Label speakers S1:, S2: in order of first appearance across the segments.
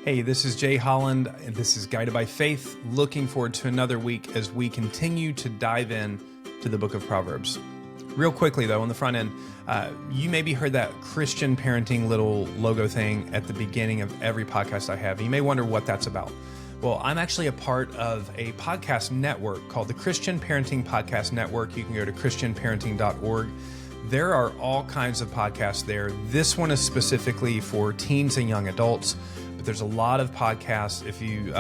S1: Hey, this is Jay Holland, and this is Guided by Faith. Looking forward to another week as we continue to dive in to the book of Proverbs. Real quickly, though, on the front end, you maybe heard that Christian parenting little logo thing at the beginning of every podcast I have. You may wonder what that's about. Well, I'm actually a part of a podcast network called the Christian Parenting Podcast Network. You can go to christianparenting.org. There are all kinds of podcasts there. This one is specifically for teens and young adults. But there's a lot of podcasts if you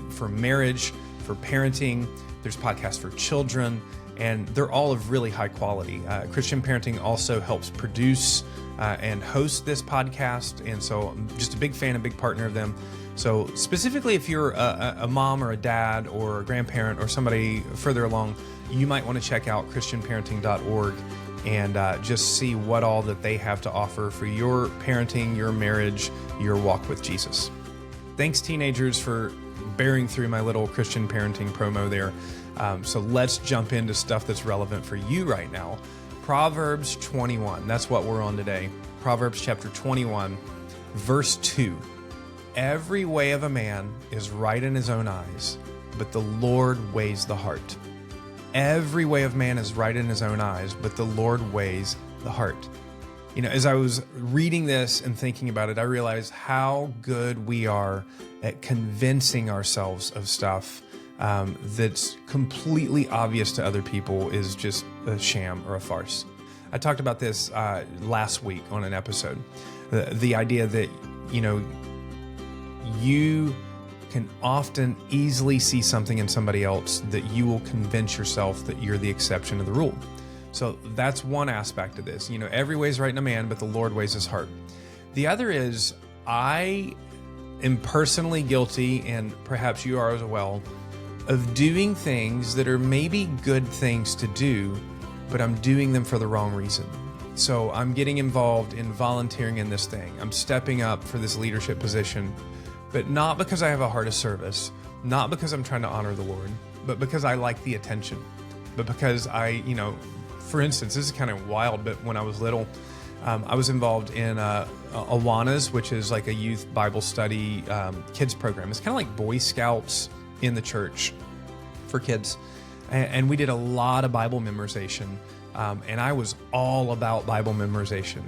S1: for marriage, for parenting. There's podcasts for children, and they're all of really high quality. Christian Parenting also helps produce and host this podcast, and so I'm just a big fan, a big partner of them. So specifically, if you're a mom or a dad or a grandparent or somebody further along, you might want to check out christianparenting.org and just see what all that they have to offer for your parenting, your marriage, your walk with Jesus. Thanks, teenagers, for bearing through my little Christian parenting promo there. So let's jump into stuff that's relevant for you right now. Proverbs 21, that's what we're on today. Proverbs chapter 21, verse 2. Every way of a man is right in his own eyes, but the Lord weighs the heart. Every way of man is right in his own eyes, but the Lord weighs the heart. You know, as I was reading this and thinking about it, I realized how good we are at convincing ourselves of stuff that's completely obvious to other people is just a sham or a farce. I talked about this last week on an episode. The idea that, you know, you can often easily see something in somebody else that you will convince yourself that you're the exception to the rule. So that's one aspect of this. You know, every way's right in a man, but the Lord weighs his heart. The other is, I am personally guilty, and perhaps you are as well, of doing things that are maybe good things to do, but I'm doing them for the wrong reason. So I'm getting involved in volunteering in this thing. I'm stepping up for this leadership position, but not because I have a heart of service, not because I'm trying to honor the Lord, but because I like the attention. But because for instance, this is kind of wild, but when I was little, I was involved in Awanas, which is like a youth Bible study kids program. It's kind of like Boy Scouts in the church for kids. And we did a lot of Bible memorization. And I was all about Bible memorization,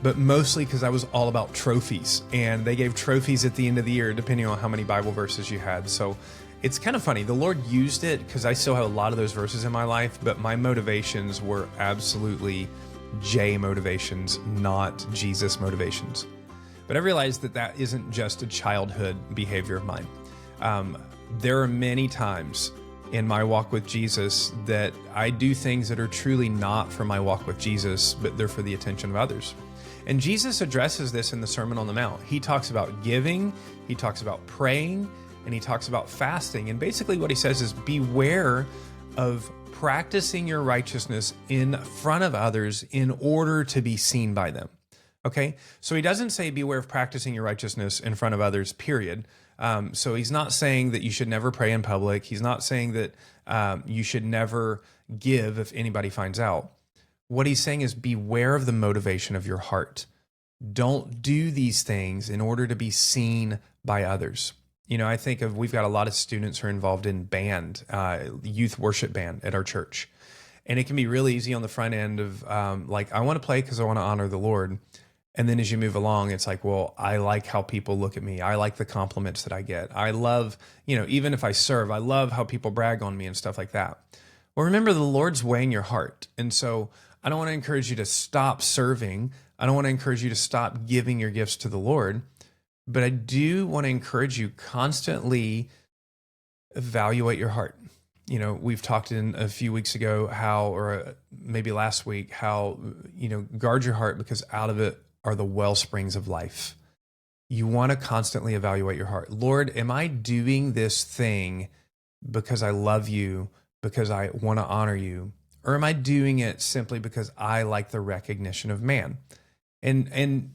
S1: but mostly because I was all about trophies. And they gave trophies at the end of the year, depending on how many Bible verses you had. So it's kind of funny. The Lord used it because I still have a lot of those verses in my life, but my motivations were absolutely J motivations, not Jesus motivations. But I realized that that isn't just a childhood behavior of mine. There are many times in my walk with Jesus that I do things that are truly not for my walk with Jesus, but they're for the attention of others. And Jesus addresses this in the Sermon on the Mount. He talks about giving, he talks about praying, and he talks about fasting. And basically what he says is beware of practicing your righteousness in front of others in order to be seen by them. Okay? So he doesn't say beware of practicing your righteousness in front of others, period. So he's not saying that you should never pray in public. He's not saying that you should never give if anybody finds out. What he's saying is beware of the motivation of your heart. Don't do these things in order to be seen by others. You know, I think we've got a lot of students who are involved in band, youth worship band at our church. And it can be really easy on the front end of I want to play because I want to honor the Lord. And then as you move along, it's like, well, I like how people look at me. I like the compliments that I get. I love, even if I serve, I love how people brag on me and stuff like that. Well, remember, the Lord's weighing your heart. And so I don't want to encourage you to stop serving. I don't want to encourage you to stop giving your gifts to the Lord. But I do want to encourage you constantly evaluate your heart. You know, we've talked in a few weeks ago or maybe last week, how, guard your heart because out of it are the well springs of life. You want to constantly evaluate your heart. Lord, am I doing this thing because I love you, because I want to honor you? Or am I doing it simply because I like the recognition of man? And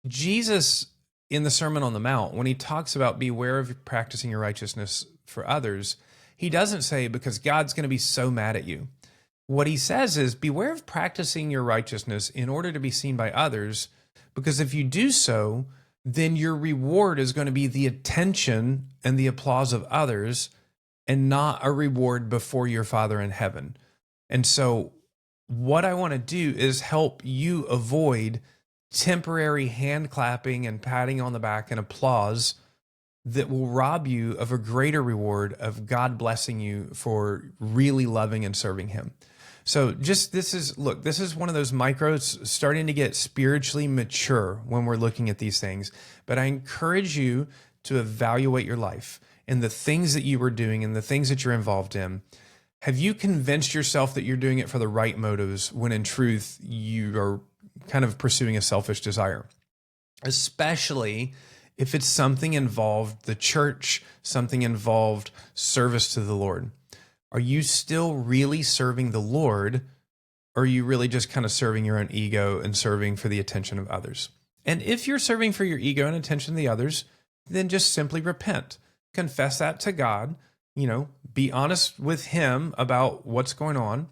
S1: Jesus, in the Sermon on the Mount, when he talks about beware of practicing your righteousness for others, he doesn't say because God's going to be so mad at you. What he says is beware of practicing your righteousness in order to be seen by others, because if you do so, then your reward is going to be the attention and the applause of others and not a reward before your Father in heaven. And so, what I want to do is help you avoid temporary hand clapping and patting on the back and applause that will rob you of a greater reward of God blessing you for really loving and serving Him. So this is one of those micros starting to get spiritually mature when we're looking at these things. But I encourage you to evaluate your life and the things that you are doing and the things that you're involved in. Have you convinced yourself that you're doing it for the right motives when in truth you are kind of pursuing a selfish desire? Especially if it's something involved the church, something involved service to the Lord. Are you still really serving the Lord, or are you really just kind of serving your own ego and serving for the attention of others? And if you're serving for your ego and attention of the others, then just simply repent. Confess that to God. Be honest with Him about what's going on.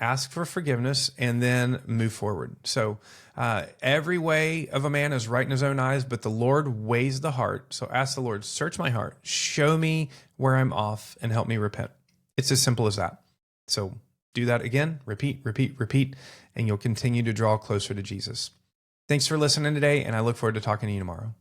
S1: Ask for forgiveness and then move forward. So every way of a man is right in his own eyes, but the Lord weighs the heart. So ask the Lord, search my heart, show me where I'm off, and help me repent. It's as simple as that. So do that again, repeat, and you'll continue to draw closer to Jesus. Thanks for listening today, and I look forward to talking to you tomorrow.